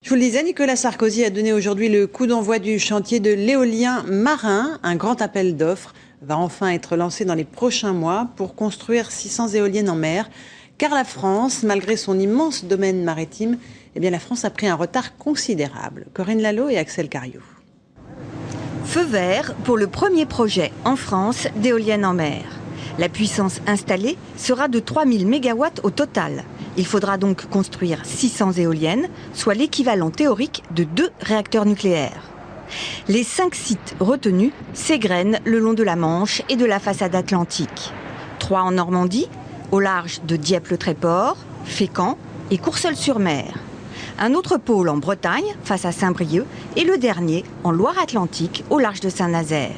Je vous le disais, Nicolas Sarkozy a donné aujourd'hui le coup d'envoi du chantier de l'éolien marin. Un grand appel d'offres va enfin être lancé dans les prochains mois pour construire 600 éoliennes en mer. Car la France, malgré son immense domaine maritime, la France a pris un retard considérable. Corinne Lalo et Axel Cariou. Feu vert pour le premier projet en France d'éoliennes en mer. La puissance installée sera de 3000 MW au total. Il faudra donc construire 600 éoliennes, soit l'équivalent théorique de 2 réacteurs nucléaires. Les 5 sites retenus s'égrènent le long de la Manche et de la façade atlantique. 3 en Normandie, au large de Dieppe-le-Tréport, Fécamp et Courseulles-sur-Mer. Un autre pôle en Bretagne, face à Saint-Brieuc, et le dernier en Loire-Atlantique, au large de Saint-Nazaire.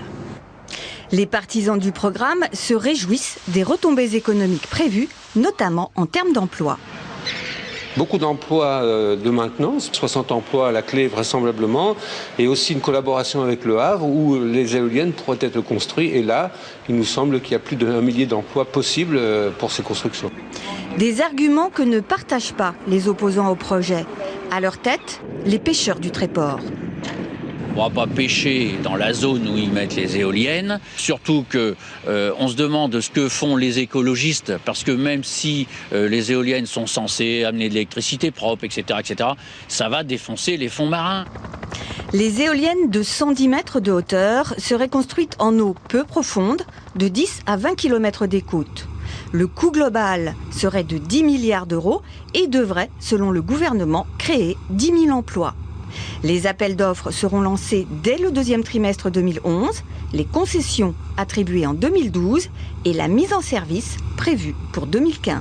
Les partisans du programme se réjouissent des retombées économiques prévues, notamment en termes d'emploi. Beaucoup d'emplois de maintenance, 60 emplois à la clé vraisemblablement, et aussi une collaboration avec Le Havre où les éoliennes pourraient être construites. Et là, il nous semble qu'il y a plus d'1 millier d'emplois possibles pour ces constructions. Des arguments que ne partagent pas les opposants au projet. À leur tête, les pêcheurs du Tréport. On ne va pas pêcher dans la zone où ils mettent les éoliennes, surtout qu'on se demande ce que font les écologistes, parce que même si les éoliennes sont censées amener de l'électricité propre, etc., ça va défoncer les fonds marins. Les éoliennes de 110 mètres de hauteur seraient construites en eau peu profonde, de 10 à 20 km des côtes. Le coût global serait de 10 milliards d'euros et devrait, selon le gouvernement, créer 10 000 emplois. Les appels d'offres seront lancés dès le 2e trimestre 2011, les concessions attribuées en 2012 et la mise en service prévue pour 2015.